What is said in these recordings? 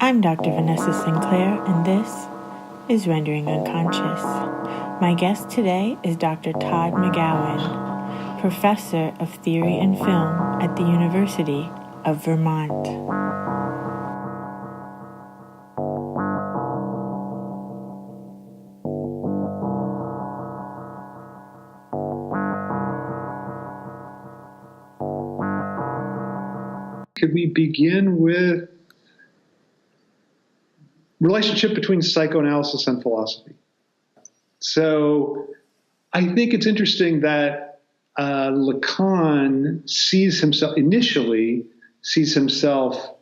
I'm Dr. Vanessa Sinclair, and this is Rendering Unconscious. My guest today is Dr. Todd McGowan, Professor of Theory and Film at the University of Vermont. Could we begin with relationship between psychoanalysis and philosophy? So I think it's interesting that Lacan initially sees himself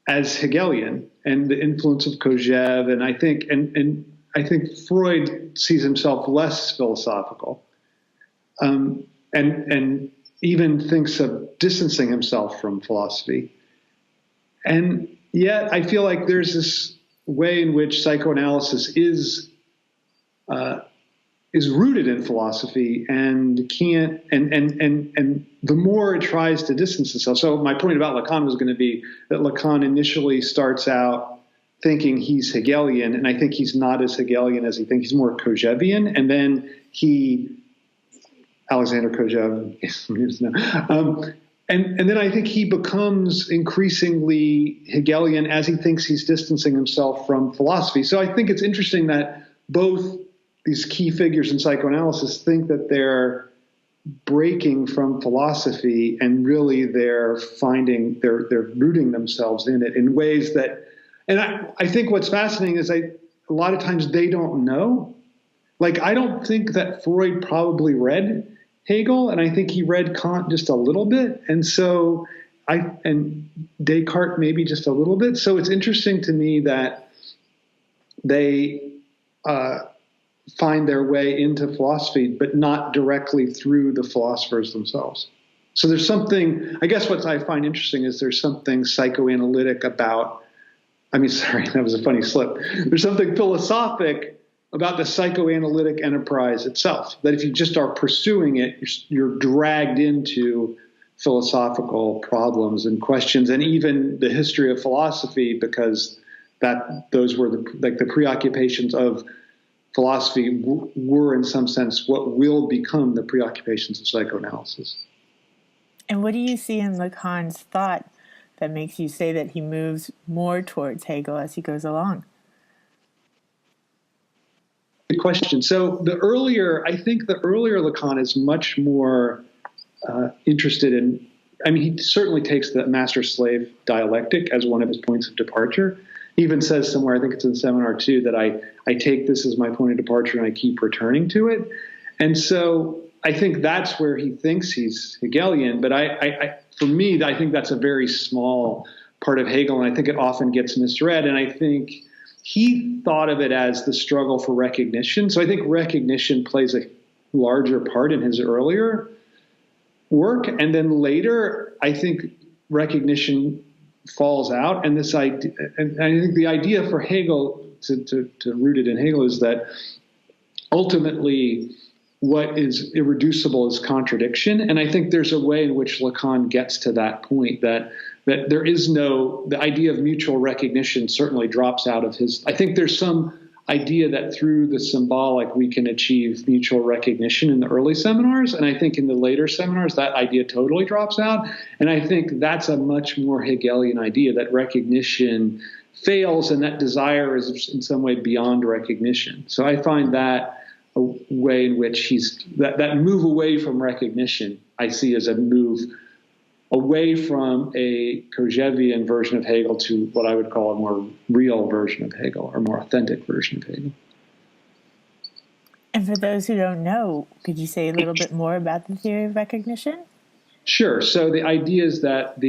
as Hegelian and the influence of Kojève, and I think Freud sees himself less philosophical, and even thinks of distancing himself from philosophy. And yet I feel like there's this way in which psychoanalysis is rooted in philosophy and the more it tries to distance itself. So my point about Lacan was going to be that Lacan initially starts out thinking he's Hegelian, and I think he's not as Hegelian as he thinks. He's more Kojèvian, and then Alexander Kojève, and then I think he becomes increasingly Hegelian as he thinks he's distancing himself from philosophy. So I think it's interesting that both these key figures in psychoanalysis think that they're breaking from philosophy, and really they're rooting themselves in it in ways that, and I think what's fascinating is a lot of times they don't know. Like, I don't think that Freud probably read Hegel, and I think he read Kant just a little bit, and Descartes maybe just a little bit. So it's interesting to me that they find their way into philosophy, but not directly through the philosophers themselves. So there's something, I guess what I find interesting is there's something psychoanalytic about, that was a funny slip. There's something philosophic about the psychoanalytic enterprise itself, that if you just are pursuing it, you're dragged into philosophical problems and questions, and even the history of philosophy, because those were the preoccupations of philosophy were in some sense what will become the preoccupations of psychoanalysis. And what do you see in Lacan's thought that makes you say that he moves more towards Hegel as he goes along? Good question. So I think the earlier Lacan is much more interested in, he certainly takes the master-slave dialectic as one of his points of departure. He even says somewhere, I think it's in Seminar 2, that I take this as my point of departure and I keep returning to it. And so I think that's where he thinks he's Hegelian. But for me, I think that's a very small part of Hegel, and I think it often gets misread. And I think he thought of it as the struggle for recognition. So I think recognition plays a larger part in his earlier work. And then later, I think recognition falls out. And this idea, and I think the idea for Hegel, to root it in Hegel, is that ultimately what is irreducible is contradiction. And I think there's a way in which Lacan gets to that point, that there is the idea of mutual recognition certainly drops out of his. I think there's some idea that through the symbolic we can achieve mutual recognition in the early seminars, and I think in the later seminars that idea totally drops out. And I think that's a much more Hegelian idea, that recognition fails and that desire is in some way beyond recognition. So I find that a way in which that move away from recognition I see as a move away from a Kojèvian version of Hegel to what I would call a more real version of Hegel, or more authentic version of Hegel. And for those who don't know, could you say a little bit more about the theory of recognition? Sure. So the idea is that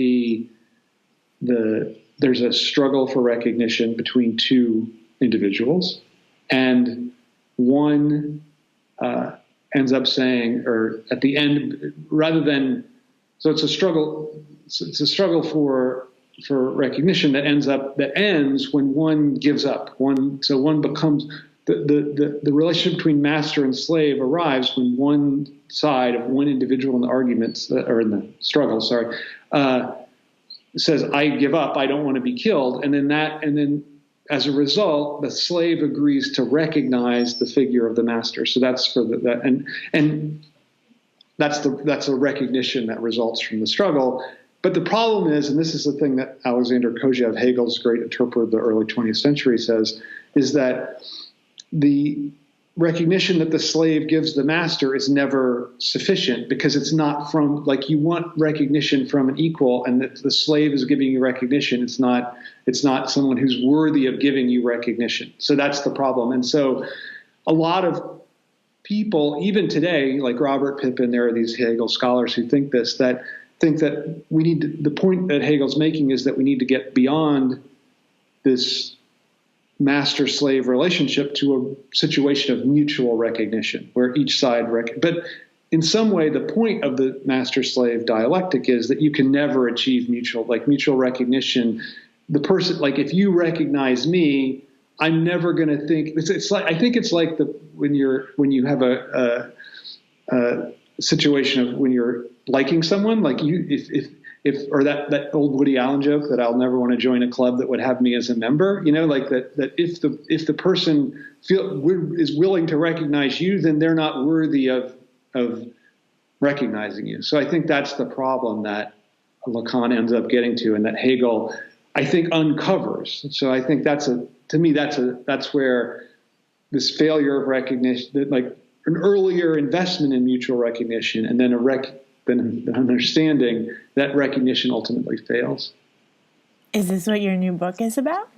there's a struggle for recognition between two individuals, and one ends up saying, or at the end, rather than, so it's a struggle. It's a struggle for recognition that ends when one gives up. One becomes the relationship between master and slave arrives when one side of one individual in the arguments or in the struggle, says, I give up, I don't want to be killed. And then as a result, the slave agrees to recognize the figure of the master. So that's for and that's a recognition that results from the struggle. But the problem is, and this is the thing that Alexander Kojève, Hegel's great interpreter of the early 20th century, says, is that the recognition that the slave gives the master is never sufficient, because it's not from, like, you want recognition from an equal, and that the slave is giving you recognition. It's not someone who's worthy of giving you recognition. So that's the problem. And so a lot of people, even today, like Robert Pippin, there are these Hegel scholars who think that we need to, the point that Hegel's making is that we need to get beyond this master-slave relationship to a situation of mutual recognition, where each side but in some way, the point of the master-slave dialectic is that you can never achieve mutual recognition. The person, like, if you recognize me, I'm never going to think. It's like, I think it's like when you have a situation of when you're liking someone, like or that old Woody Allen joke that I'll never want to join a club that would have me as a member, like that if the person is willing to recognize you, then they're not worthy of recognizing you. So I think that's the problem that Lacan ends up getting to, and that Hegel, I think, uncovers. So I think that's where this failure of recognition, that, like, an earlier investment in mutual recognition, and then an understanding that recognition ultimately fails. Is this what your new book is about?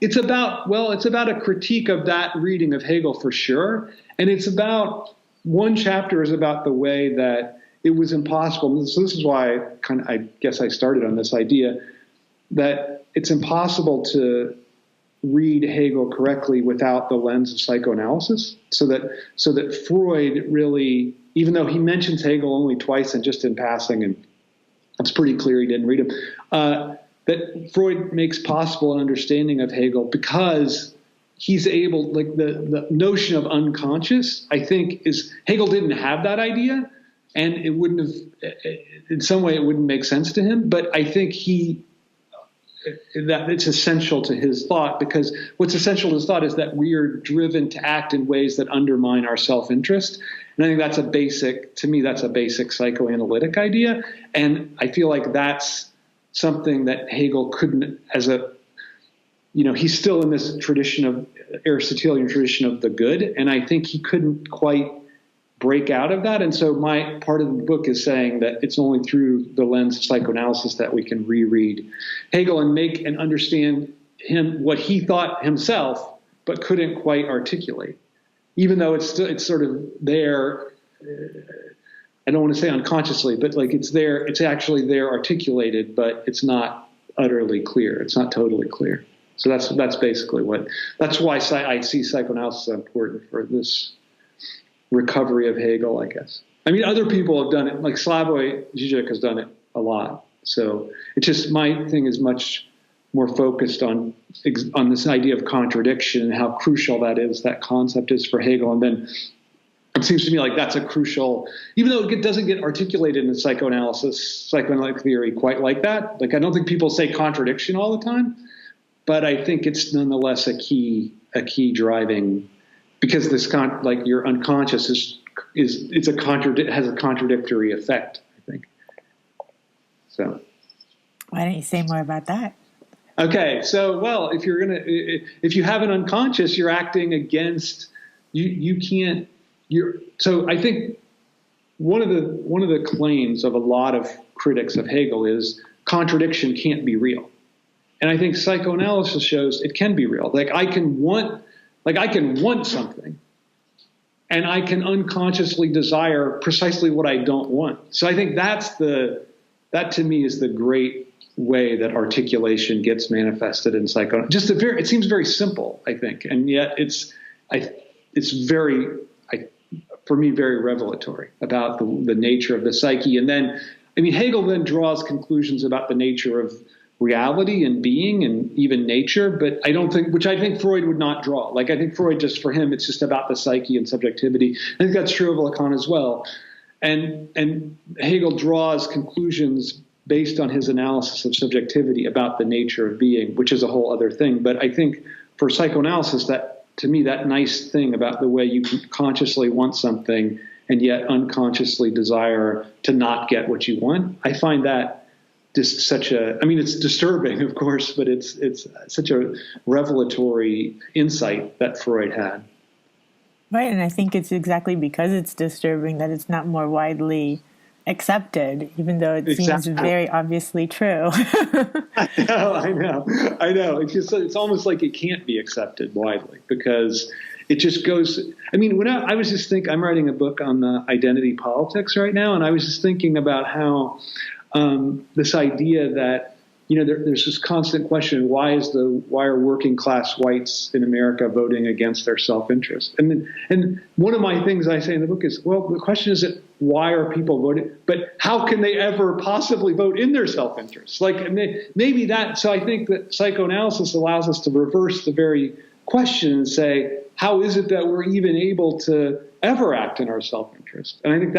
It's about a critique of that reading of Hegel, for sure. And it's about, one chapter is about the way that it was impossible. So this is why I guess I started on this idea that it's impossible to read Hegel correctly without the lens of psychoanalysis. So that Freud really, even though he mentions Hegel only twice and just in passing, and it's pretty clear he didn't read him, that Freud makes possible an understanding of Hegel because he's able, like, the notion of unconscious, I think, is, Hegel didn't have that idea, and it wouldn't have, in some way it wouldn't make sense to him, but I think that it's essential to his thought, because what's essential to his thought is that we are driven to act in ways that undermine our self-interest. And I think that's a basic psychoanalytic idea. And I feel like that's something that Hegel couldn't, he's still in this tradition of Aristotelian tradition of the good. And I think he couldn't quite break out of that. And so my part of the book is saying that it's only through the lens of psychoanalysis that we can reread Hegel and make and understand him, what he thought himself, but couldn't quite articulate, even though it's sort of there. I don't want to say unconsciously, but like it's there, it's actually there articulated, but it's not utterly clear. It's not totally clear. So that's basically that's why I see psychoanalysis as important for this recovery of Hegel, I guess. I mean, other people have done it, like Slavoj Žižek has done it a lot. So it's just, my thing is much more focused on this idea of contradiction and how crucial that concept is for Hegel. And then it seems to me like that's a crucial, even though it doesn't get articulated in psychoanalytic theory quite like that. Like, I don't think people say contradiction all the time, but I think it's nonetheless a key driving, because this your unconscious has a contradictory effect, I think. So, why don't you say more about that? Okay, so if you have an unconscious, you're acting against you can't. So I think one of the claims of a lot of critics of Hegel is contradiction can't be real, and I think psychoanalysis shows it can be real. Like, I can want something, and I can unconsciously desire precisely what I don't want. So I think that to me is the great way that articulation gets manifested in psychoanalysis. It seems very simple, I think, and yet it's very, for me, very revelatory about the nature of the psyche. And then, I mean, Hegel then draws conclusions about the nature of reality and being and even nature, but which I think Freud would not draw. Like, I think Freud, just for him, it's just about the psyche and subjectivity. I think that's true of Lacan as well. And Hegel draws conclusions based on his analysis of subjectivity about the nature of being, which is a whole other thing. But I think for psychoanalysis, that to me, that nice thing about the way you consciously want something and yet unconsciously desire to not get what you want, I find that just such a, I mean, it's disturbing, of course, but it's such a revelatory insight that Freud had. Right, and I think it's exactly because it's disturbing that it's not more widely accepted, even though it seems very obviously true. I know. It's almost like it can't be accepted widely because it just goes. I mean, when I was just thinking, I'm writing a book on the identity politics right now, and I was just thinking about how this idea that, you know, there's this constant question: why are working class whites in America voting against their self-interest? And one of my things I say in the book is, well, the question isn't why are people voting, but how can they ever possibly vote in their self-interest? Like maybe that. So I think that psychoanalysis allows us to reverse the very question and say, how is it that we're even able to ever act in our self-interest? And I think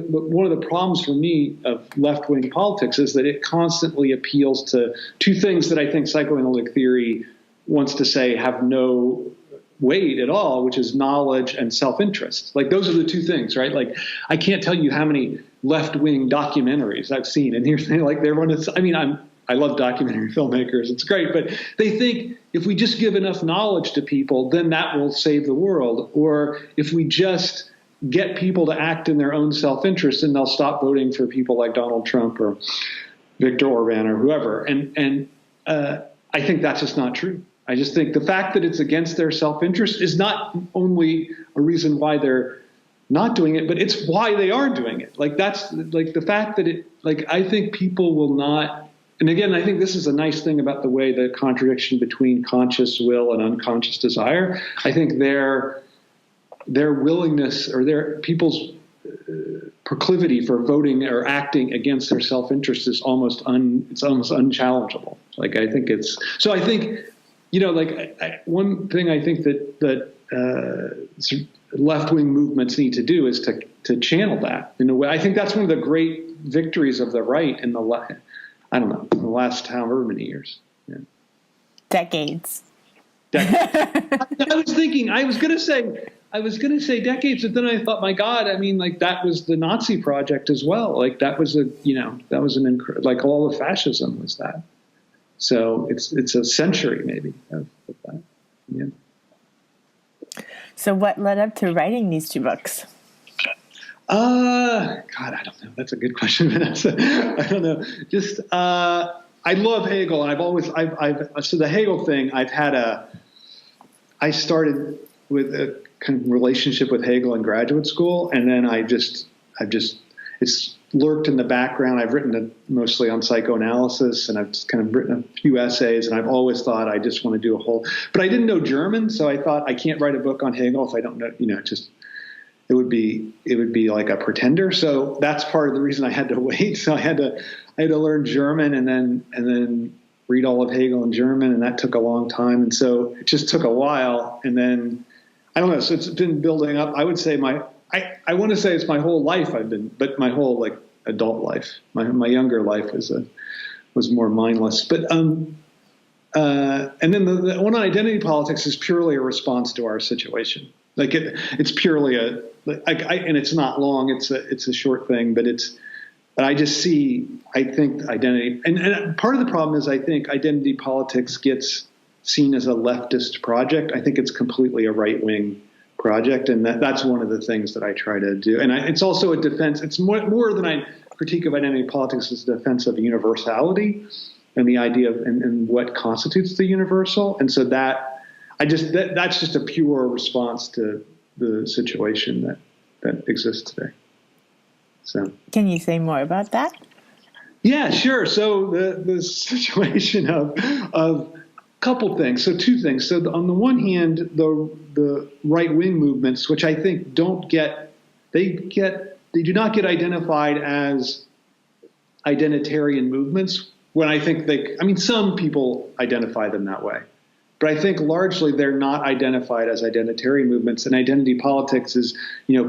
one of the problems for me of left-wing politics is that it constantly appeals to two things that I think psychoanalytic theory wants to say have no weight at all, which is knowledge and self-interest. Like those are the two things, right? Like I can't tell you how many left-wing documentaries I've seen, and here's like everyone is. I mean, I love documentary filmmakers; it's great, but they think if we just give enough knowledge to people, then that will save the world, or if we just get people to act in their own self-interest, and they'll stop voting for people like Donald Trump or Viktor Orban or whoever. And I think that's just not true. I just think the fact that it's against their self-interest is not only a reason why they're not doing it, but it's why they are doing it. Like that's like the fact that it, like, I think people will not, and again, I think this is a nice thing about the way the contradiction between conscious will and unconscious desire. I think their willingness or their people's proclivity for voting or acting against their self-interest is almost unchallengeable. Like I think it's so. I think, you know, like one thing I think that left-wing movements need to do is to channel that in a way. I think that's one of the great victories of the right in the last however many years. Yeah. Decades. I was going to say decades, but then I thought, my God, I mean, like that was the Nazi project as well. Like that was like all of fascism was that. So it's a century maybe of that. Yeah. So what led up to writing these two books? God, I don't know. That's a good question, Vanessa. I don't know. Just I love Hegel. So the Hegel thing, I started with a kind of relationship with Hegel in graduate school, and then it's lurked in the background. I've written mostly on psychoanalysis, and I've just kind of written a few essays, and I've always thought I just want to do but I didn't know German, so I thought I can't write a book on Hegel if I don't know, it would be like a pretender. So that's part of the reason I had to wait. So I had to learn German and then read all of Hegel in German, and that took a long time. And so it just took a while. And then, I don't know, so it's been building up. I would say I want to say it's my whole life but my whole like adult life. My younger life was more mindless. But and then the one on identity politics is purely a response to our situation. Like it's purely and it's not long. It's a short thing, but I just see, I think identity, and part of the problem is I think identity politics gets seen as a leftist project. I think it's completely a right-wing project, and that's one of the things that I try to do. And it's also a defense. It's more than I critique of identity politics is a defense of universality and the idea of and what constitutes the universal. And so that's just a pure response to the situation that exists today. So, can you say more about that? Yeah, sure. So the situation of a couple things. So two things. So on the one hand, the right wing movements, which I think do not get identified as identitarian movements. When I think some people identify them that way. But I think largely they're not identified as identitarian movements, and identity politics is,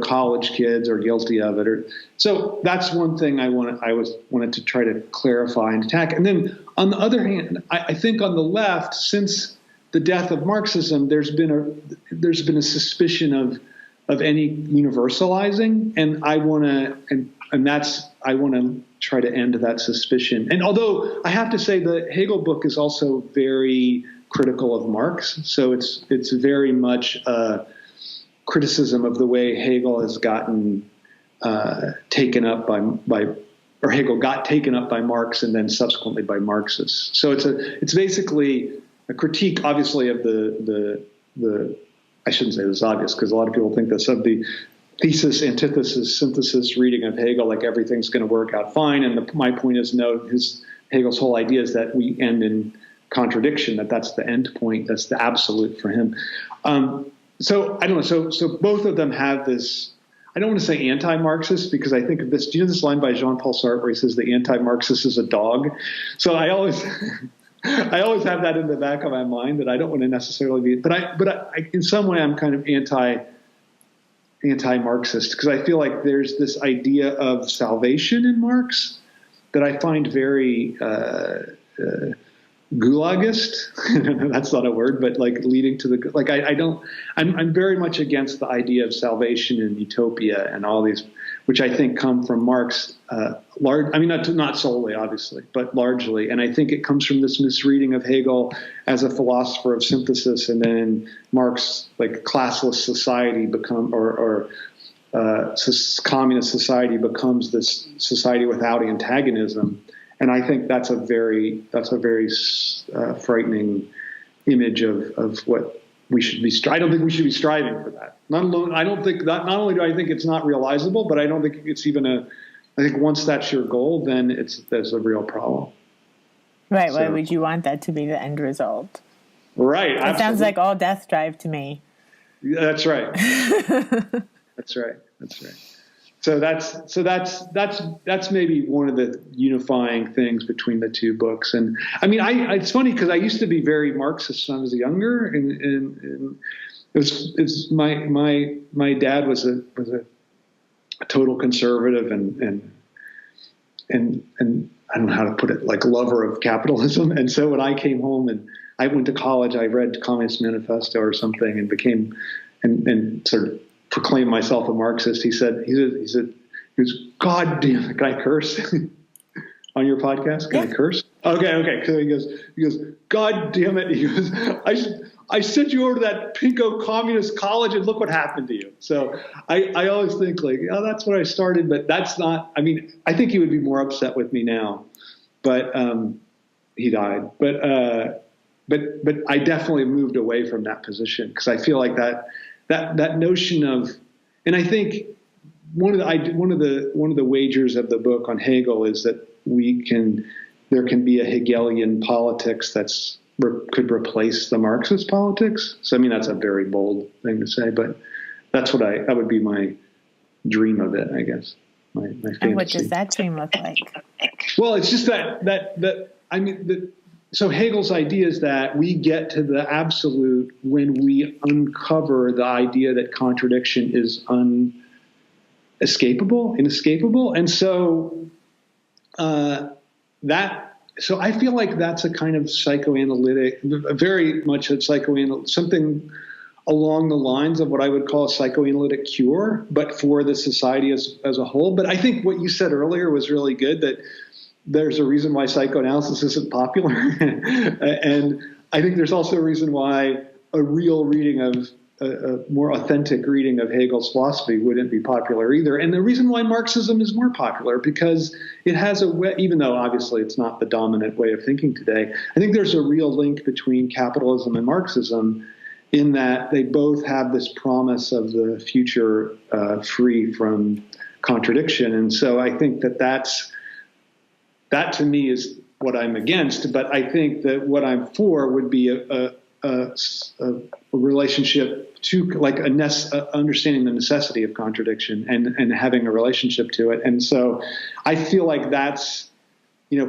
college kids are guilty of it. So that's one thing I wanted to try to clarify and attack. And then on the other hand, I think on the left, since the death of Marxism, there's been a suspicion of any universalizing, and I want to try to end that suspicion. And although I have to say the Hegel book is also very critical of Marx, so it's very much a criticism of the way Hegel has gotten taken up or Hegel got taken up by Marx and then subsequently by Marxists. So it's basically a critique, obviously, of the I shouldn't say this is obvious because a lot of people think this, of the thesis, antithesis, synthesis reading of Hegel, like everything's going to work out fine. And my point is, no, Hegel's whole idea is that we end in contradiction, that's the end point, that's the absolute for him. So I don't know. So both of them have this, I don't want to say anti-Marxist because I think of this, do you know this line by Jean-Paul Sartre where he says the anti-Marxist is a dog? So I always have that in the back of my mind that I don't want to necessarily be, but I in some way I'm kind of anti-Marxist because I feel like there's this idea of salvation in Marx that I find very gulagist. That's not a word, but like leading to the, like, I'm very much against the idea of salvation and utopia and all these, which I think come from Marx, not solely, obviously, but largely. And I think it comes from this misreading of Hegel as a philosopher of synthesis, and then Marx, like classless society communist society becomes this society without antagonism. And I think that's a very frightening image of what we should be. I don't think we should be striving for that. Not only do I think it's not realizable, but I don't think it's even I think once that's your goal, then there's a real problem. Right. So, why would you want that to be the end result? Right. It absolutely sounds like all death drive to me. That's right. That's right. So that's maybe one of the unifying things between the two books. And I mean, it's funny because I used to be very Marxist when I was younger, and it's my dad was a total conservative and I don't know how to put it, like lover of capitalism. And so when I came home and I went to college, I read Communist Manifesto or something and became and sort of proclaimed myself a Marxist. He said, God damn it, can I curse on your podcast? Can I curse? Okay. So he goes, God damn it. He goes, I sent you over to that pinko communist college and look what happened to you. So I always think like, that's where I started, but that's not, I mean, I think he would be more upset with me now, but he died. But I definitely moved away from that position because I feel like that notion of, and I think one of the wagers of the book on Hegel is that there can be a Hegelian politics could replace the Marxist politics. So I mean that's a very bold thing to say, but that's what that would be my dream of it, I guess. My fantasy. And what does that dream look like? Well, it's just so Hegel's idea is that we get to the absolute when we uncover the idea that contradiction is inescapable. And so so I feel like that's a kind of psychoanalytic, very much a psychoanalytic, something along the lines of what I would call a psychoanalytic cure, but for the society as a whole. But I think what you said earlier was really good, that there's a reason why psychoanalysis isn't popular. And I think there's also a reason why a real reading of a more authentic reading of Hegel's philosophy wouldn't be popular either. And the reason why Marxism is more popular, because it has even though obviously it's not the dominant way of thinking today, I think there's a real link between capitalism and Marxism in that they both have this promise of the future free from contradiction. And so I think that to me is what I'm against, but I think that what I'm for would be a relationship to, like, understanding the necessity of contradiction and having a relationship to it. And so I feel like that's,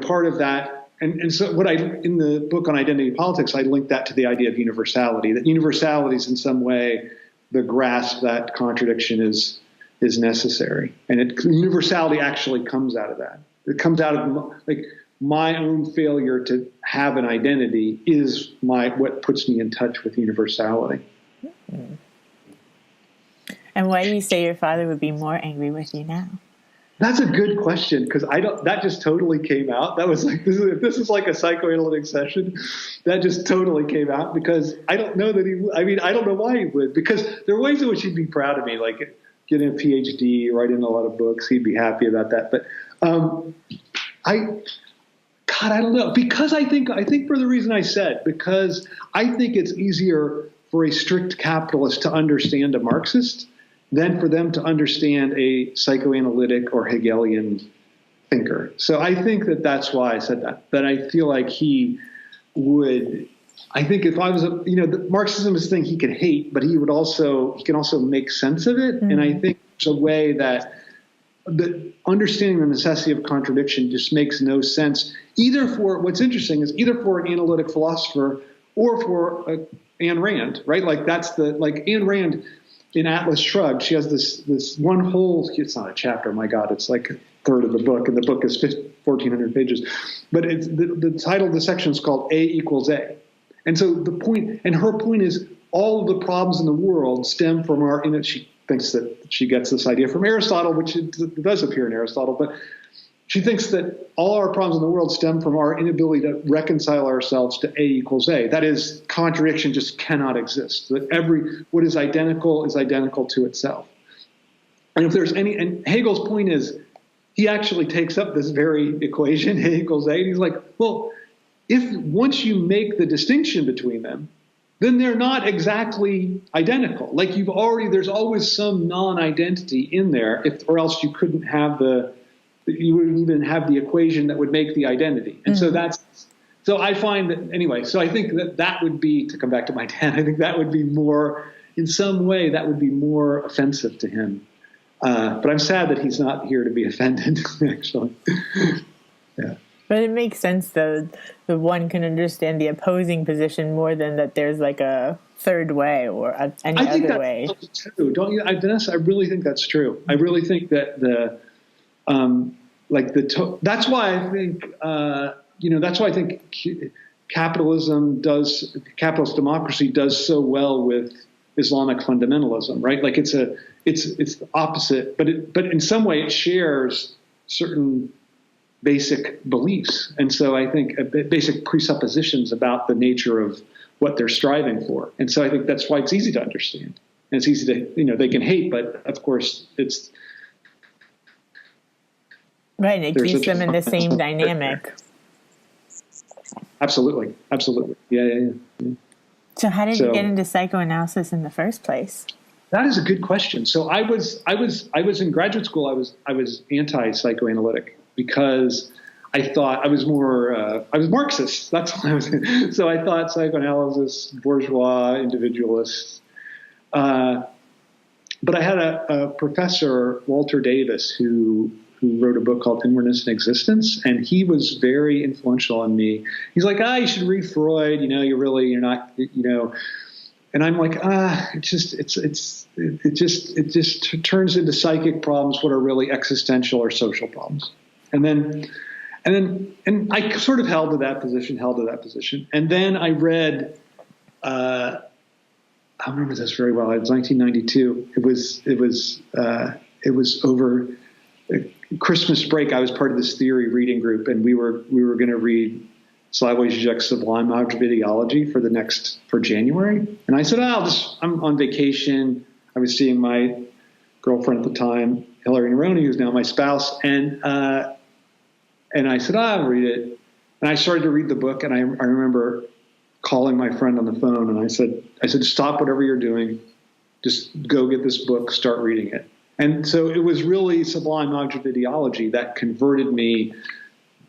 part of that. And so in the book on identity politics, I linked that to the idea of universality, that universality is in some way the grasp that contradiction is necessary. And universality actually comes out of that. It comes out of like my own failure to have an identity is what puts me in touch with universality. And why do you say your father would be more angry with you now? That's a good question, because that just totally came out. That was like, this is like a psychoanalytic session. That just totally came out, because I don't know that I don't know why he would, because there are ways in which he'd be proud of me, like getting a PhD, writing a lot of books. He'd be happy about that. But I don't know, because I think for the reason I said, because I think it's easier for a strict capitalist to understand a Marxist than for them to understand a psychoanalytic or Hegelian thinker. So I think that's why I said that. That I feel like he would. I think if I was Marxism is a thing he could hate, but he can also make sense of it. Mm-hmm. And I think there's a way that understanding the necessity of contradiction just makes no sense. What's interesting is either for an analytic philosopher or for Ayn Rand, right? Like Ayn Rand. In Atlas Shrugged, she has this one whole, it's not a chapter, my God, it's like a third of the book, and the book is 1,400 pages. But it's the title of the section is called A equals A. And so her point is all of the problems in the world stem from she thinks that she gets this idea from Aristotle, which it does appear in Aristotle, but she thinks that all our problems in the world stem from our inability to reconcile ourselves to A equals A. That is, contradiction just cannot exist. That what is identical to itself. And if there's and Hegel's point is, he actually takes up this very equation, A equals A, and he's like, well, if once you make the distinction between them, then they're not exactly identical. Like there's always some non-identity in there, or else you couldn't have you wouldn't even have the equation that would make the identity. And so I find that, anyway, so I think that would be, to come back to my dad, I think that would be more, in some way, that would be more offensive to him. But I'm sad that he's not here to be offended, actually. Yeah. But it makes sense, though, that one can understand the opposing position more than that there's like a third way or any other way. I think that's true. Don't you, Vanessa? I really think that's true. I really think that that's why I think capitalist democracy does so well with Islamic fundamentalism, right? Like it's the opposite, but in some way it shares certain basic beliefs, and so I think basic presuppositions about the nature of what they're striving for, and so I think that's why it's easy to understand, and it's easy to they can hate, but of course it's. Right, it keeps them in the same dynamic. Absolutely. Yeah. So how did you get into psychoanalysis in the first place? That is a good question. So I was in graduate school. I was anti-psychoanalytic because I thought I was Marxist. That's what I was. So I thought psychoanalysis, bourgeois, individualist. But I had a professor, Walter Davis, who wrote a book called Inwardness and Existence, and he was very influential on me. He's like, you should read Freud. You're not. And I'm like, it just turns into psychic problems what are really existential or social problems. And I sort of held to that position. And then I read, I remember this very well. It was 1992. It was over Christmas break. I was part of this theory reading group, and we were going to read Slavoj Žižek's Sublime Object of Ideology for January. And I said, I'm on vacation. I was seeing my girlfriend at the time, Hillary Neroni, who's now my spouse. And I said, I'll read it. And I started to read the book, and I remember calling my friend on the phone, and I said, stop whatever you're doing. Just go get this book, start reading it. And so it was really Sublime Object of Ideology that converted me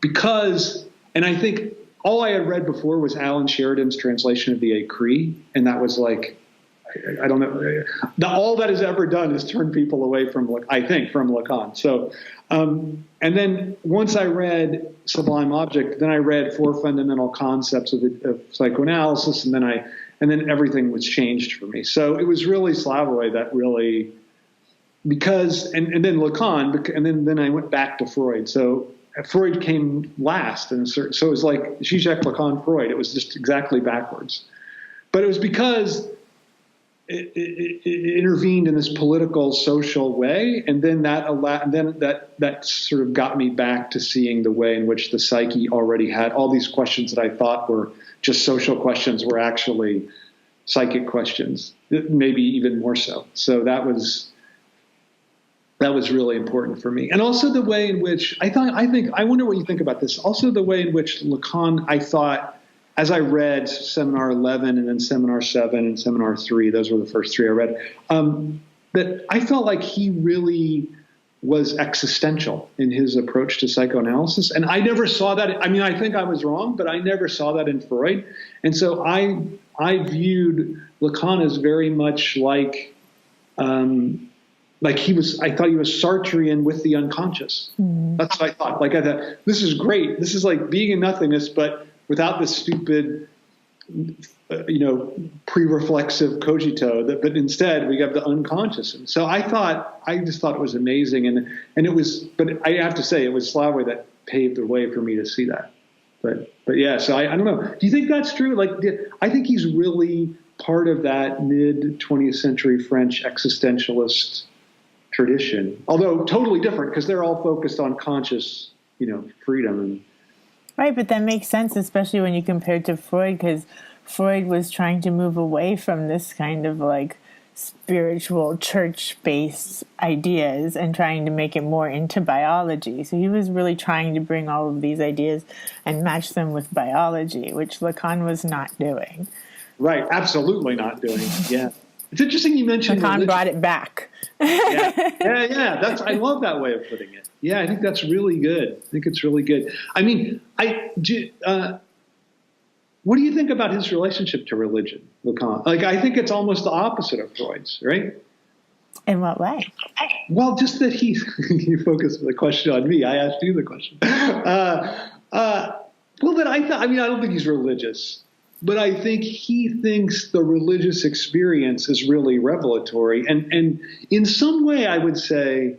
and I think all I had read before was Alan Sheridan's translation of the Écrit, and that was like, I don't know. All that has ever done is turn people away from, I think, from Lacan. So, and then once I read Sublime Object, then I read Four Fundamental Concepts of Psychoanalysis, and then everything was changed for me. So it was really Slavoj that really, because, and then Lacan, and then I went back to Freud. So Freud came last, and so it was like Zizek, Lacan, Freud. It was just exactly backwards. But it was because it intervened in this political, social way, and then that sort of got me back to seeing the way in which the psyche already had all these questions that I thought were just social questions were actually psychic questions, maybe even more so. So that was really important for me. And also the way in which I wonder what you think about this. Also the way in which Lacan, I thought, as I read Seminar 11 and then Seminar 7 and Seminar 3, those were the first three I read, that I felt like he really was existential in his approach to psychoanalysis. And I never saw that. I mean, I think I was wrong, but I never saw that in Freud. And so I viewed Lacan as very much like he was, I thought he was Sartrean with the unconscious. Mm. That's what I thought. Like, I thought, this is great. This is like being in nothingness, but without this stupid, pre-reflexive cogito, but instead we have the unconscious. And so I just thought it was amazing. And it was, but I have to say, it was Slavoj that paved the way for me to see that. But yeah, so I don't know. Do you think that's true? Like, I think he's really part of that mid 20th century French existentialist tradition, although totally different because they're all focused on conscious, freedom. And right, but that makes sense, especially when you compare it to Freud, because Freud was trying to move away from this kind of like spiritual church-based ideas and trying to make it more into biology. So he was really trying to bring all of these ideas and match them with biology, which Lacan was not doing. Right, absolutely not doing. Yeah. It's interesting you mentioned Lacan brought it back. Yeah. I love that way of putting it. Yeah, I think that's really good. I think it's really good. I mean, what do you think about his relationship to religion, Lacan? Like, I think it's almost the opposite of Freud's, right? In what way? Well, just that you focused the question on me. I asked you the question. I don't think he's religious. But I think he thinks the religious experience is really revelatory and in some way I would say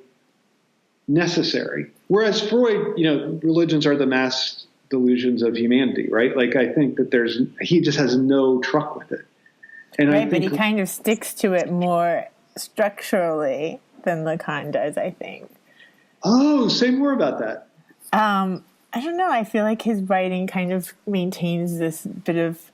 necessary. Whereas Freud, religions are the mass delusions of humanity, right? Like I think that he just has no truck with it. And right, but he kind of sticks to it more structurally than Lacan does, I think. Oh, say more about that. I don't know. I feel like his writing kind of maintains this bit of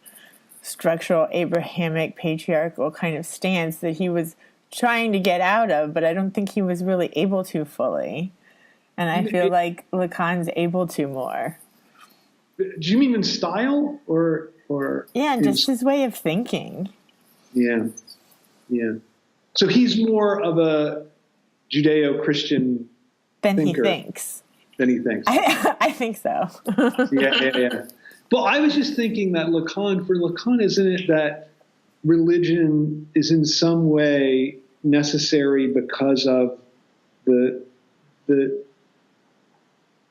structural Abrahamic patriarchal kind of stance that he was trying to get out of, but I don't think he was really able to fully. And I feel like Lacan's able to more. Do you mean in style or yeah, just his way of thinking. Yeah. So he's more of a Judeo-Christian thinker than he thinks. I think so. Yeah. Well, I was just thinking that for Lacan, isn't it that religion is in some way necessary because of the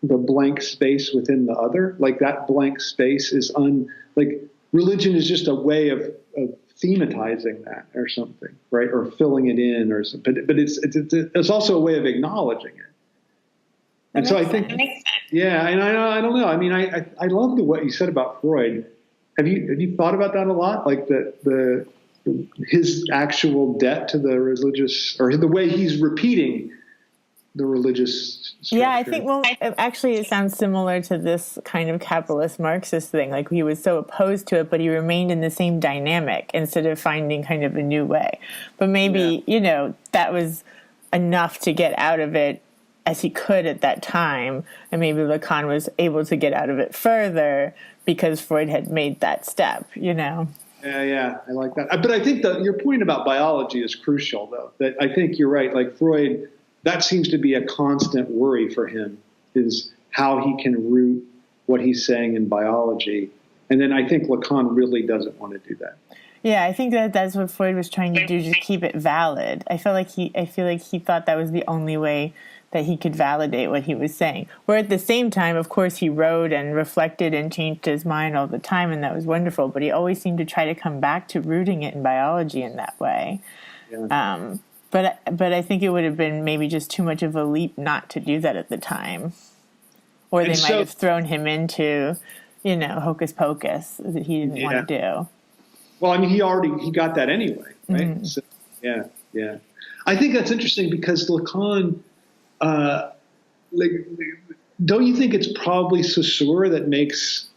blank space within the other? Like that blank space is religion is just a way of thematizing that or something, right? Or filling it in or something. But it's also a way of acknowledging it. And so I think, yeah, and I don't know. I mean, I love what you said about Freud. Have you thought about that a lot? Like his actual debt to the religious, or the way he's repeating the religious structure. Yeah, I think, it sounds similar to this kind of capitalist Marxist thing. Like he was so opposed to it, but he remained in the same dynamic instead of finding kind of a new way. But maybe, that was enough to get out of it as he could at that time, and maybe Lacan was able to get out of it further because Freud had made that step, Yeah, I like that. But I think your point about biology is crucial, though. That I think you're right. Like Freud, that seems to be a constant worry for him, is how he can root what he's saying in biology. And then I think Lacan really doesn't want to do that. Yeah, I think that's what Freud was trying to do, to keep it valid. I feel like he thought that was the only way that he could validate what he was saying. Where at the same time, of course, he wrote and reflected and changed his mind all the time, and that was wonderful. But he always seemed to try to come back to rooting it in biology in that way. Yeah. But I think it would have been maybe just too much of a leap not to do that at the time. Or they might have thrown him into, hocus pocus that he didn't want to do. Well, I mean, he got that anyway, right? Mm-hmm. So, yeah. I think that's interesting because Lacan, don't you think it's probably Saussure that makes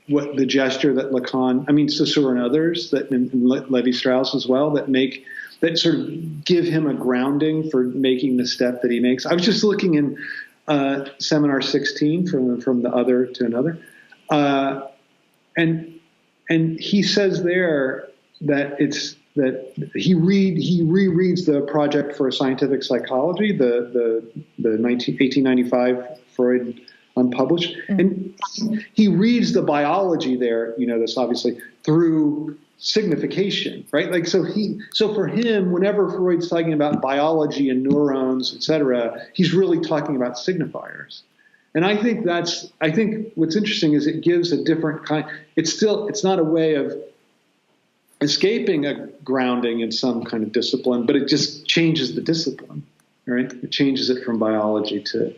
what the gesture that Lacan, I mean, Saussure and others, that and Levi-Strauss as well, that sort of give him a grounding for making the step that he makes. I was just looking in Seminar 16 from the other to another, and he says there that he rereads the Project for Scientific Psychology, the 1895 Freud unpublished, and he reads the biology there. This obviously through signification, right? Like so for him, whenever Freud's talking about biology and neurons, etc., he's really talking about signifiers. And I think what's interesting is it gives a different kind. It's not a way of escaping a grounding in some kind of discipline, but it just changes the discipline, right? It changes it from biology to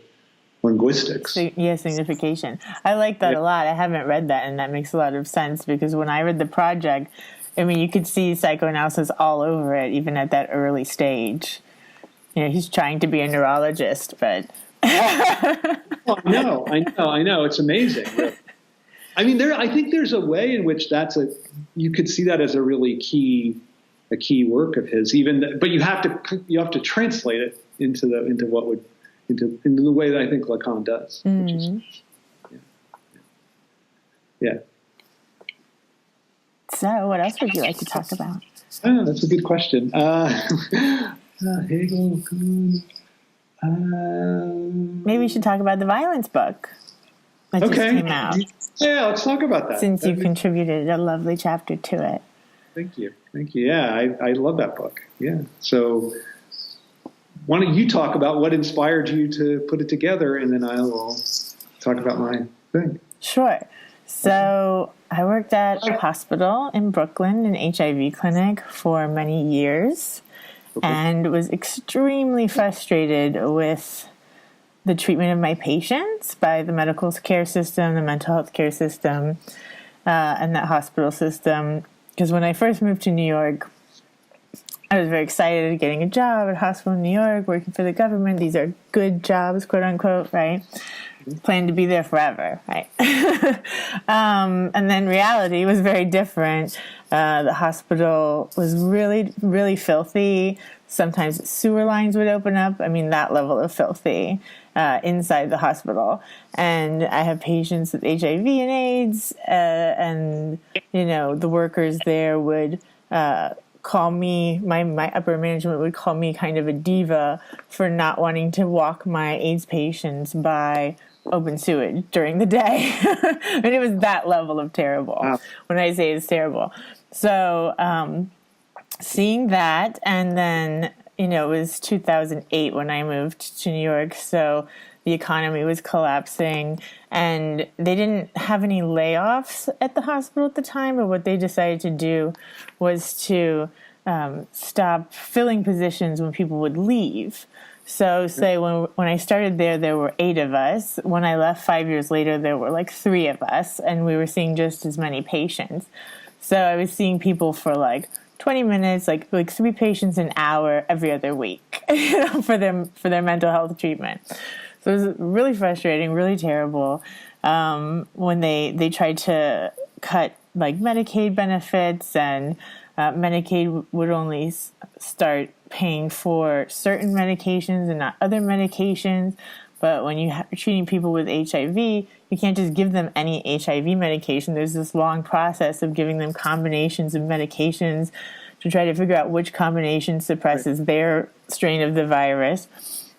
linguistics. Yeah, signification. I like that a lot. I haven't read that, and that makes a lot of sense because when I read the Project, I mean, you could see psychoanalysis all over it, even at that early stage. He's trying to be a neurologist, but... Oh, I know. It's amazing. I mean, I think there's a way in which you could see that as a really key work of his. But you have to translate it into the way that I think Lacan does. Mm-hmm. Which is, yeah. So, what else would you like to talk about? Oh, that's a good question. Hegel. Maybe we should talk about the violence book that just came out. Yeah, let's talk about that. Since you contributed a lovely chapter to it. Thank you. Yeah, I love that book. Yeah. So why don't you talk about what inspired you to put it together, and then I will talk about my thing. Sure. So I worked at a hospital in Brooklyn, an HIV clinic, for many years. Okay. And was extremely frustrated with the treatment of my patients by the medical care system, the mental health care system, and that hospital system. Because when I first moved to New York, I was very excited getting a job at a hospital in New York, working for the government. These are good jobs, quote unquote, right? Planned to be there forever, right? And then reality was very different. The hospital was really, really filthy. Sometimes sewer lines would open up. I mean, that level of filthy inside the hospital. And I have patients with HIV and AIDS, and, the workers there would call me, my upper management would call me kind of a diva for not wanting to walk my AIDS patients by open sewage during the day. And it was that level of terrible. Wow. When I say it's terrible. So seeing that, and then, it was 2008 when I moved to New York, so the economy was collapsing, and they didn't have any layoffs at the hospital at the time, but what they decided to do was to stop filling positions when people would leave. So say when I started there were 8 of us. When I left 5 years later, there were like 3 of us, and we were seeing just as many patients. So I was seeing people for like 20 minutes, like 3 patients an hour every other week, for their mental health treatment. So it was really frustrating, really terrible. When they tried to cut like Medicaid benefits, and Medicaid would only start paying for certain medications and not other medications. But when you're treating people with HIV, you can't just give them any HIV medication. There's this long process of giving them combinations of medications to try to figure out which combination suppresses their strain of the virus.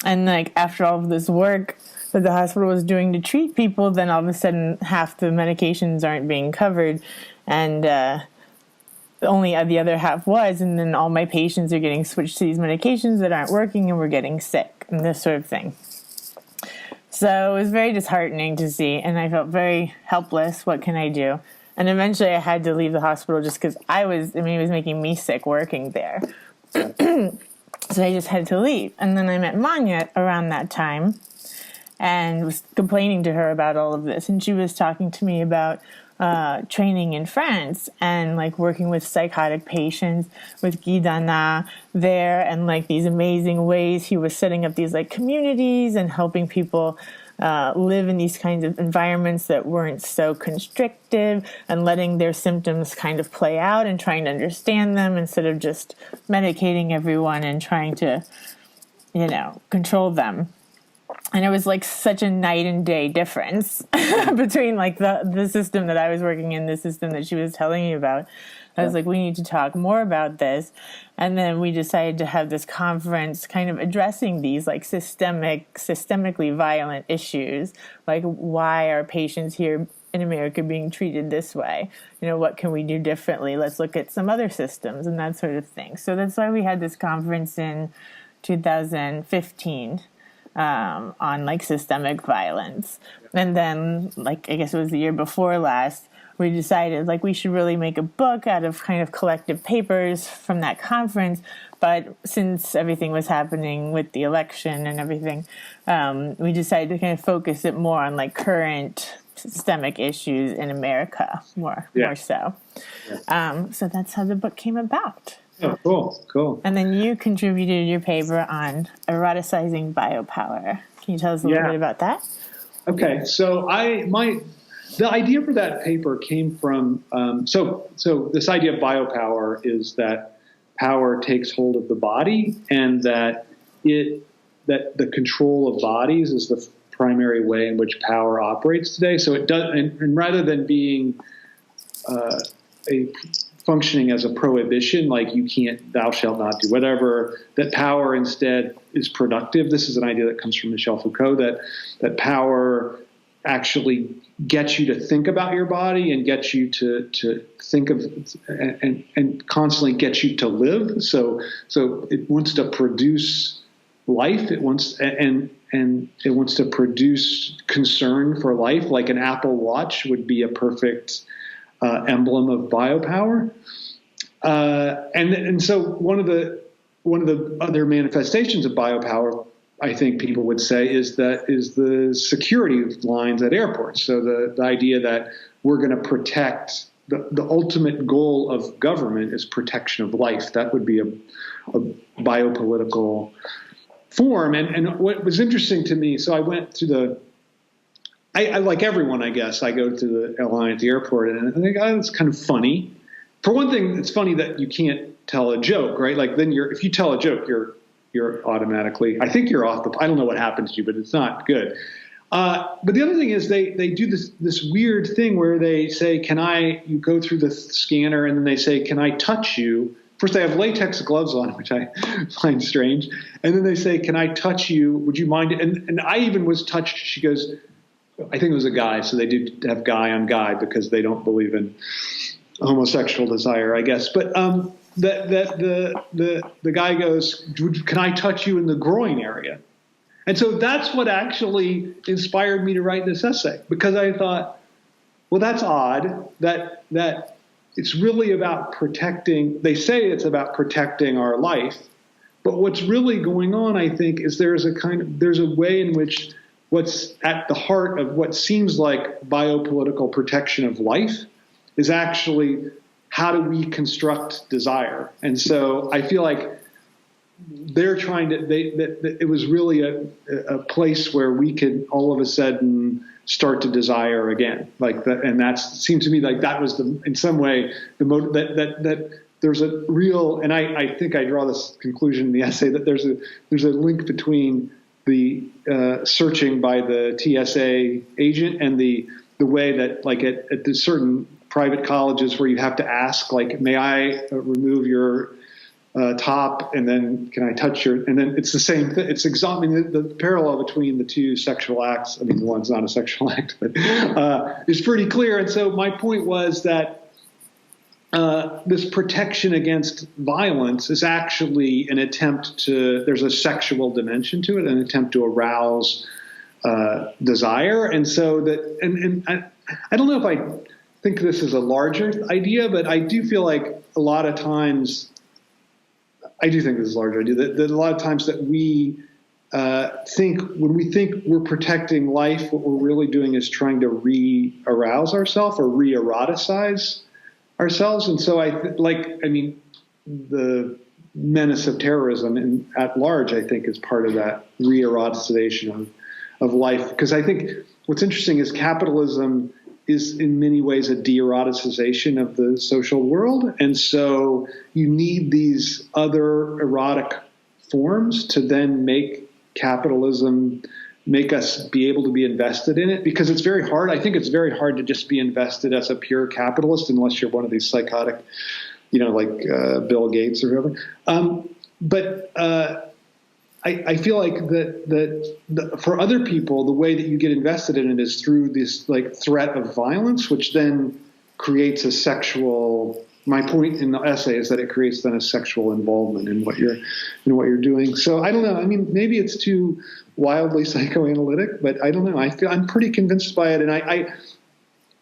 And after all of this work that the hospital was doing to treat people, then all of a sudden half the medications aren't being covered. And only the other half was, and then all my patients are getting switched to these medications that aren't working, and we're getting sick, and this sort of thing. So it was very disheartening to see, and I felt very helpless. What can I do? And eventually I had to leave the hospital just because it was making me sick working there. So I just had to leave. And then I met Manya around that time and was complaining to her about all of this. And she was talking to me about training in France and like working with psychotic patients with Guy Dana there, and like these amazing ways he was setting up these like communities and helping people live in these kinds of environments that weren't so constrictive, and letting their symptoms kind of play out and trying to understand them instead of just medicating everyone and trying to, control them. And it was like such a night and day difference between like the system that I was working in, the system that she was telling me about. I was like, we need to talk more about this. And then we decided to have this conference kind of addressing these like systemically violent issues. Like, why are patients here in America being treated this way? What can we do differently? Let's look at some other systems and that sort of thing. So that's why we had this conference in 2015 on like systemic violence. And then, like, I guess it was the year before last, we decided like we should really make a book out of kind of collective papers from that conference. But since everything was happening with the election and everything, we decided to kind of focus it more on like current systemic issues in America more so. Yeah. So that's how the book came about. Oh, cool. And then you contributed your paper on eroticizing biopower. Can you tell us a little bit about that? Okay, so the idea for that paper came from so this idea of biopower is that power takes hold of the body, and that the control of bodies is the primary way in which power operates today. So it does, and rather than being functioning as a prohibition, like thou shalt not do whatever, that power instead is productive. This is an idea that comes from Michel Foucault, that power actually gets you to think about your body and gets you to think of and constantly gets you to live. So it wants to produce life. It wants and it wants to produce concern for life. Like an Apple Watch would be a perfect emblem of biopower. And so one of the other manifestations of biopower, I think people would say, is the security lines at airports. So the idea that we're going to protect the ultimate goal of government is protection of life. That would be a biopolitical form. And what was interesting to me, so I went to I like everyone, I guess, I go to the airline at the airport, and I think, it's kind of funny. For one thing, it's funny that you can't tell a joke, right? Like then if you tell a joke, you're automatically, I think you're off I don't know what happened to you, but it's not good. But the other thing is they do this weird thing where they say, you go through the scanner, and then they say, can I touch you? First, they have latex gloves on, which I find strange. And then they say, can I touch you? Would you mind? And I even was touched. She goes, I think it was a guy, so they do have guy on guy because they don't believe in homosexual desire, I guess. But the guy goes, can I touch you in the groin area? And so that's what actually inspired me to write this essay, because I thought, well, that's odd that it's really about protecting. They say it's about protecting our life, but what's really going on, I think, is there's a way in which what's at the heart of what seems like biopolitical protection of life is actually how do we construct desire. And so I feel like they're trying to, that it was really a place where we could all of a sudden start to desire again. And that seemed to me like that was in some way that there's a real, and I think I draw this conclusion in the essay, that there's a link between the searching by the TSA agent and the way that, like, at the certain private colleges where you have to ask, like, may I remove your top, and then can I touch your, and then it's the same thing. It's the parallel between the two sexual acts. I mean, the one's not a sexual act, but is pretty clear. And so my point was that this protection against violence is actually an attempt there's a sexual dimension to it, an attempt to arouse desire. And so I don't know if I think this is a larger idea, but I do feel like a lot of times, I do think this is a larger idea, that a lot of times that we when we think we're protecting life, what we're really doing is trying to re-arouse ourselves or re-eroticize ourselves. And so the menace of terrorism at large, I think, is part of that re-eroticization of life. Because I think what's interesting is capitalism is in many ways a de-eroticization of the social world. And so you need these other erotic forms to then make capitalism, make us be able to be invested in it, because it's very hard. I think it's very hard to just be invested as a pure capitalist unless you're one of these psychotic, like Bill Gates or whoever. But I feel like that for other people, the way that you get invested in it is through this like threat of violence, which then creates a sexual. My point in the essay is that it creates then a sexual involvement in what you're doing. So I don't know. I mean, maybe it's too wildly psychoanalytic, but I don't know. I'm pretty convinced by it, and I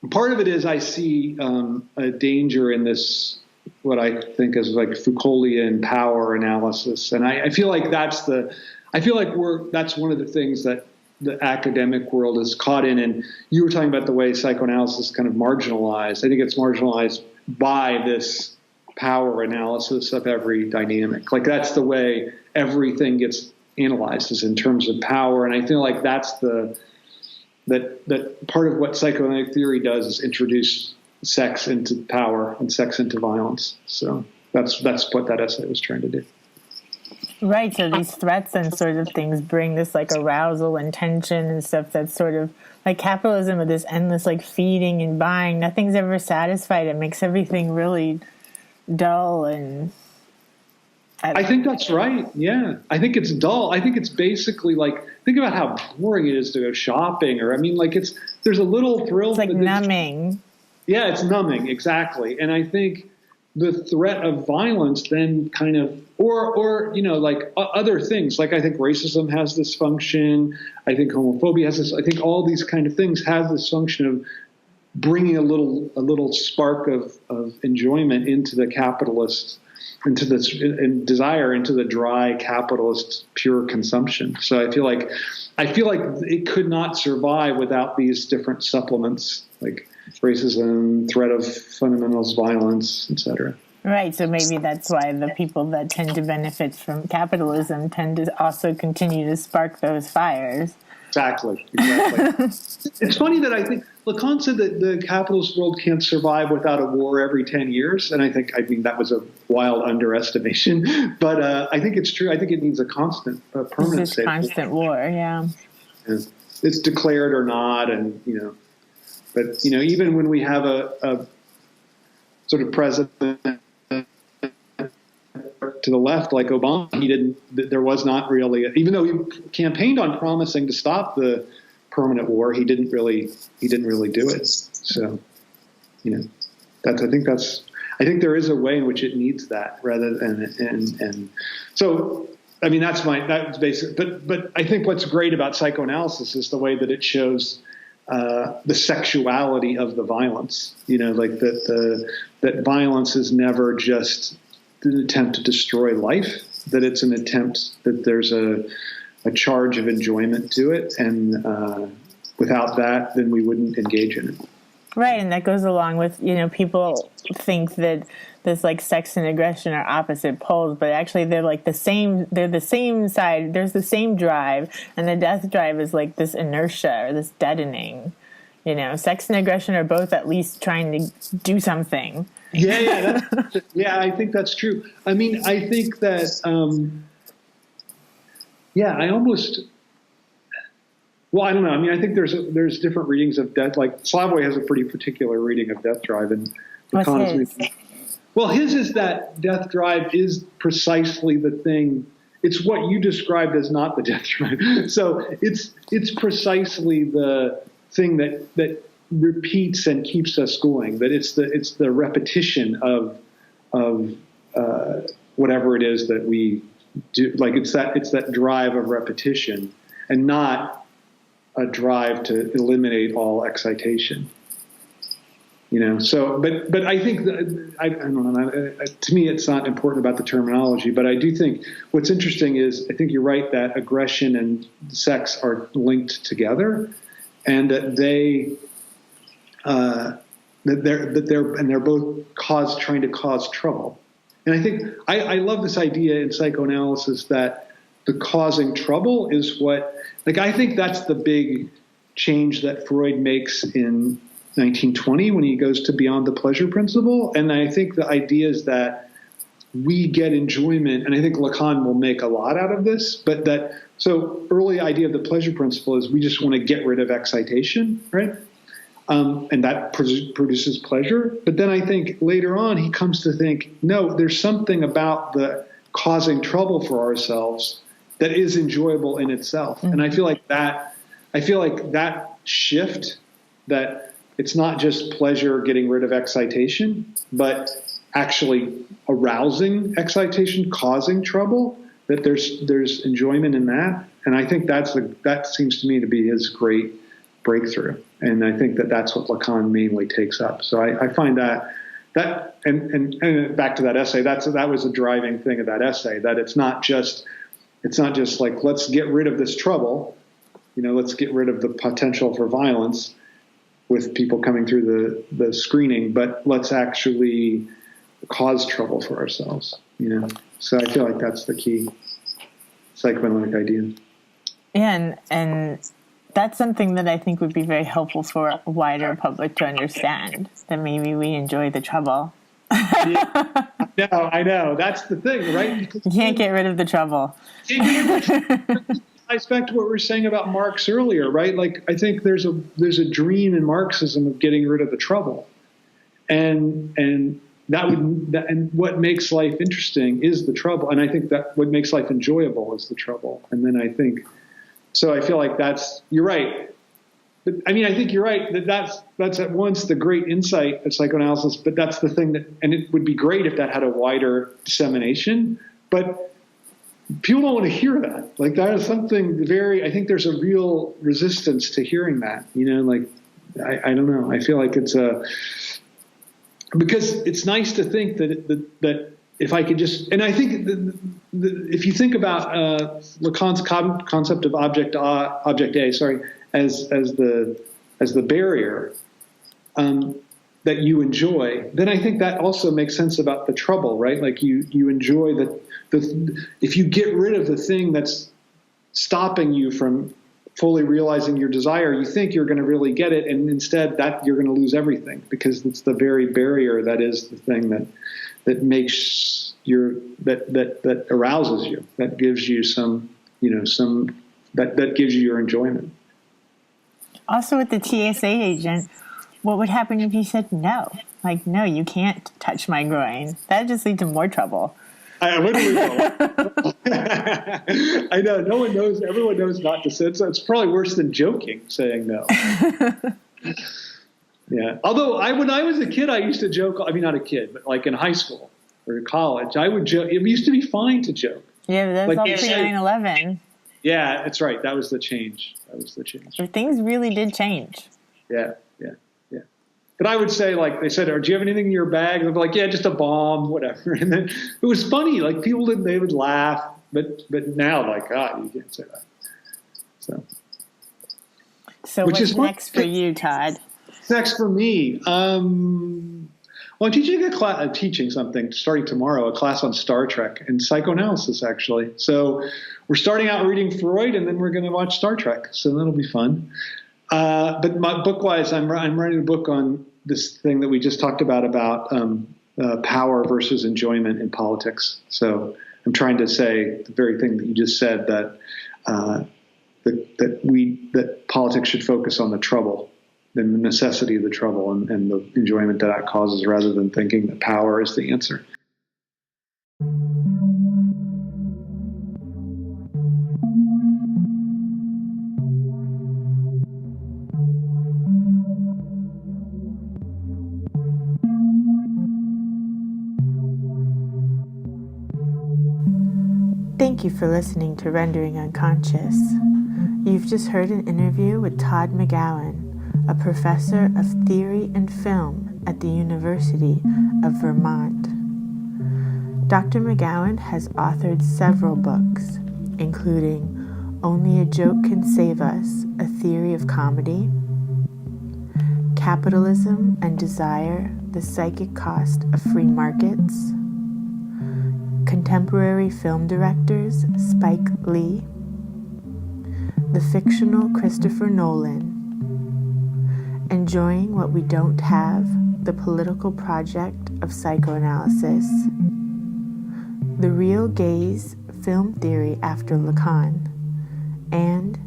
part of it is I see a danger in this, what I think is like Foucauldian power analysis, and I feel like that's one of the things that the academic world is caught in. And you were talking about the way psychoanalysis is kind of marginalized. I think it's marginalized by this power analysis of every dynamic. Like that's the way everything gets analyzed, is in terms of power. And I feel like that's that part of what psychoanalytic theory does is introduce sex into power and sex into violence. So that's what that essay was trying to do. Right. So these threats and sort of things bring this like arousal and tension and stuff that's sort of like capitalism with this endless like feeding and buying. Nothing's ever satisfied. It makes everything really dull. And I think that's right. Yeah. I think it's dull. I think it's basically like, think about how boring it is to go shopping, or, I mean, like there's a little thrill. It's like numbing. Yeah, it's numbing. Exactly. And I think the threat of violence then kind of, or like other things, like I think racism has this function. I think homophobia has this. I think all these kind of things have this function of bringing a little spark of enjoyment into the capitalist, into this desire, into the dry capitalist pure consumption. So I feel like it could not survive without these different supplements, like racism, threat of fundamentalist violence, etc. Right, so maybe that's why the people that tend to benefit from capitalism tend to also continue to spark those fires. Exactly. It's funny that I think Lacan said that the capitalist world can't survive without a war every 10 years, and I mean that was a wild underestimation, but I think it's true. I think it needs a constant, permanent state. Constant war, yeah. It's declared or not, and but even when we have a sort of president to the left like Obama, there was not really, even though he campaigned on promising to stop the permanent war, he didn't really do it. So, I think there is a way in which it needs that rather than, and so, I mean, that's basic, but I think what's great about psychoanalysis is the way that it shows the sexuality of the violence, like that violence is never just an attempt to destroy life, that it's an attempt, that there's a charge of enjoyment to it, and without that, then we wouldn't engage in it. Right, and that goes along with, people think that this like sex and aggression are opposite poles, but actually they're like the same side. There's the same drive, and the death drive is like this inertia or this deadening. Sex and aggression are both at least trying to do something. Yeah, I think that's true. I mean, I think that, I don't know. I mean, I think there's different readings of death. Like Slavoj has a pretty particular reading of death drive, and what's his? Well, his is that death drive is precisely the thing. It's what you described as not the death drive. So it's precisely the thing that repeats and keeps us going. That it's the repetition of whatever it is that we do. Like it's that drive of repetition, and not a drive to eliminate all excitation. So, but I think that, I don't know, to me, it's not important about the terminology, but I do think what's interesting is, I think you're right that aggression and sex are linked together, and that they're both trying to cause trouble. And I think I love this idea in psychoanalysis that the causing trouble is what, I think that's the big change that Freud makes in 1920 when he goes to Beyond the Pleasure Principle. And I think the idea is that we get enjoyment, and I think Lacan will make a lot out of this, but so early idea of the pleasure principle is we just want to get rid of excitation, right? And that produces pleasure. But then I think later on he comes to think, no, there's something about the causing trouble for ourselves that is enjoyable in itself. Mm-hmm. And I feel like that shift, that it's not just pleasure getting rid of excitation, but actually arousing excitation, causing trouble, that there's enjoyment in that. And I think that seems to me to be his great breakthrough. And I think that's what Lacan mainly takes up. So I find that and back to that essay, that was a driving thing of that essay, that it's not just like, let's get rid of this trouble, let's get rid of the potential for violence with people coming through the screening, but let's actually cause trouble for ourselves, So I feel like that's the key psychoanalytic idea. Yeah, and that's something that I think would be very helpful for a wider public to understand, that maybe we enjoy the trouble. Yeah. No, I know. That's the thing, right? Because you can't get rid of the trouble. Ties back to what we were saying about Marx earlier, right? Like, I think there's a dream in Marxism of getting rid of the trouble, and what makes life interesting is the trouble, and I think that what makes life enjoyable is the trouble. And then I feel like you're right. But I mean, I think you're right that's at once the great insight of psychoanalysis, but that's the thing and it would be great if that had a wider dissemination, but people don't want to hear that. Like, that is something I think there's a real resistance to hearing that, I don't know. I feel like it's because it's nice to think that if I could just, and I think if you think about Lacan's concept of object A, as the barrier that you enjoy, then I think that also makes sense about the trouble, right? Like you enjoy if you get rid of the thing that's stopping you from fully realizing your desire, you think you're going to really get it, and instead that you're going to lose everything, because it's the very barrier that is the thing that makes that arouses you, that gives you that gives you your enjoyment. Also, with the TSA agent, what would happen if you said no? Like, no, you can't touch my groin. That'd just lead to more trouble. I literally know. I know. No one knows. Everyone knows not to say it. So it's probably worse than joking, saying no. Yeah. Although when I was a kid, I used to joke. I mean, not a kid, but like in high school or college, I would joke. It used to be fine to joke. Yeah, but that was all pre-9/11. Yeah, that's right. That was the change. So things really did change. Yeah. But I would say, like, they said, "Do you have anything in your bag?" And I'd be like, "Yeah, just a bomb, whatever." And then it was funny. Like, they would laugh. But now, like, God, you can't say that. So what's next for you, Todd? Next for me? Well, I'm teaching something starting tomorrow, a class on Star Trek and psychoanalysis, actually. So we're starting out reading Freud, and then we're going to watch Star Trek. So that'll be fun. But book-wise, I'm writing a book on this thing that we just talked about power versus enjoyment in politics. So I'm trying to say the very thing that you just said, that politics should focus on the trouble, the necessity of the trouble, and the enjoyment that causes, rather than thinking that power is the answer. Thank you for listening to Rendering Unconscious. You've just heard an interview with Todd McGowan, a professor of theory and film at the University of Vermont. Dr. McGowan has authored several books, including Only a Joke Can Save Us, A Theory of Comedy, Capitalism and Desire, The Psychic Cost of Free Markets, Contemporary Film Directors, Spike Lee, The Fictional Christopher Nolan, Enjoying What We Don't Have, The Political Project of Psychoanalysis, The Real Gaze, Film Theory After Lacan, and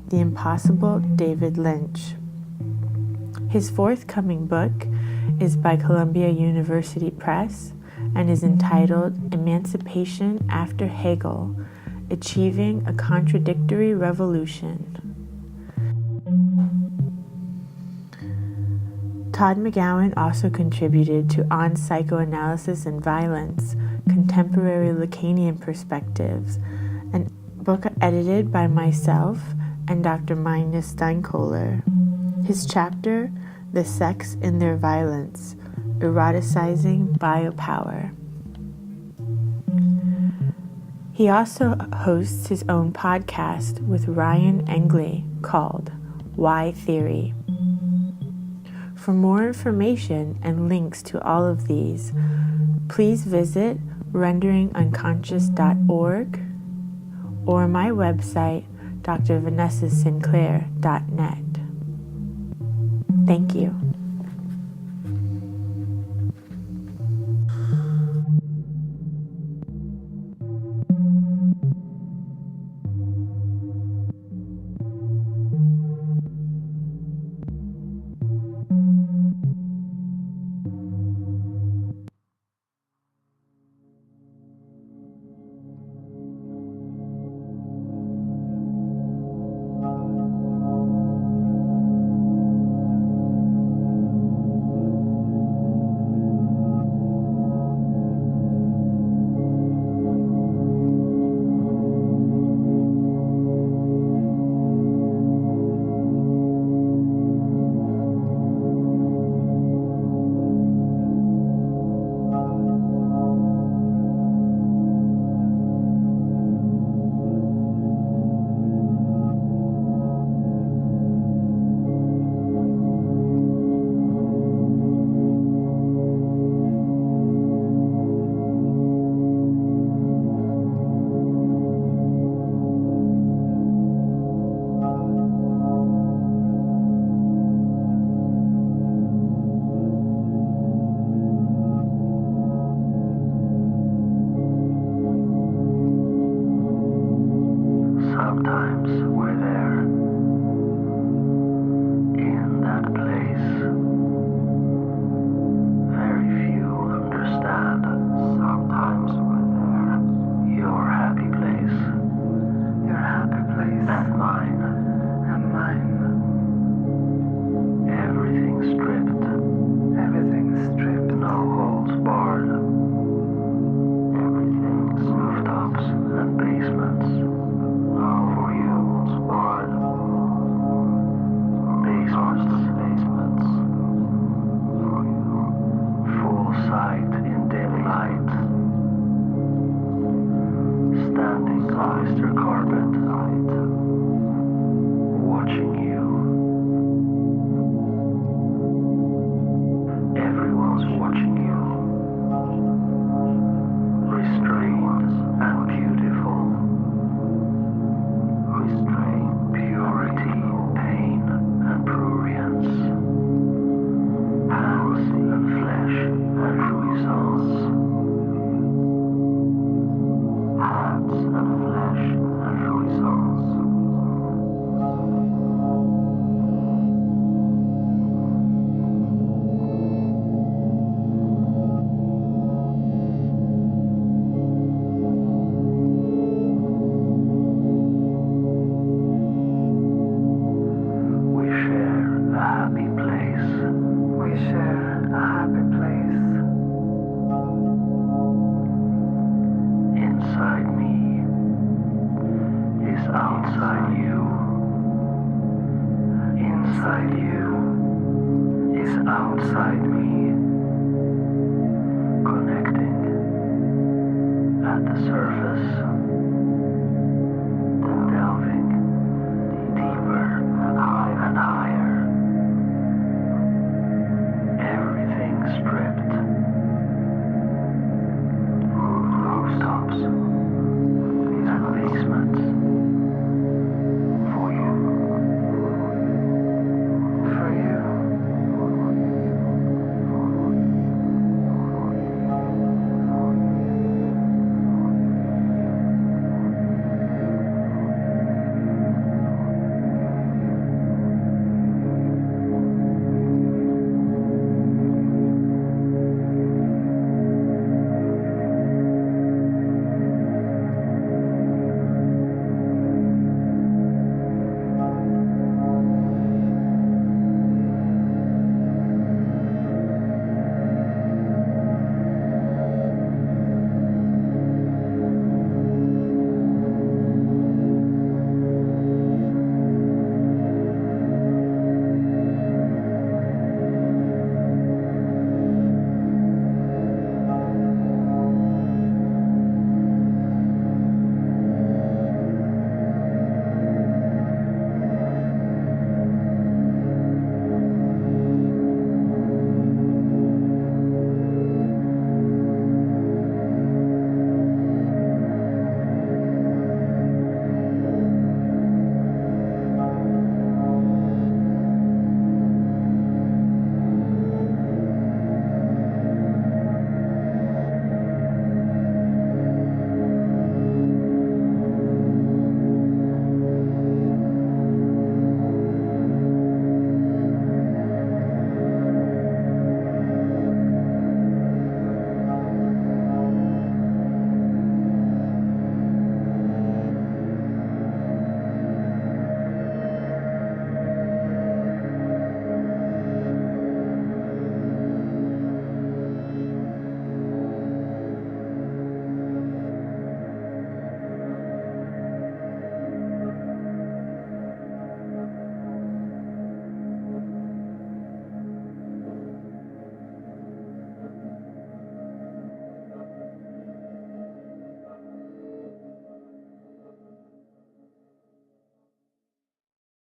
The Impossible David Lynch. His forthcoming book is by Columbia University Press and is entitled Emancipation After Hegel, Achieving a Contradictory Revolution. Todd McGowan also contributed to On Psychoanalysis and Violence, Contemporary Lacanian Perspectives, a book edited by myself and Dr. Magnus Steinkohler. His chapter, The Sex in Their Violence, Eroticizing Biopower. He also hosts his own podcast with Ryan Engley called Why Theory. For more information and links to all of these, please visit renderingunconscious.org or my website, drvanessasinclair.net. Thank you.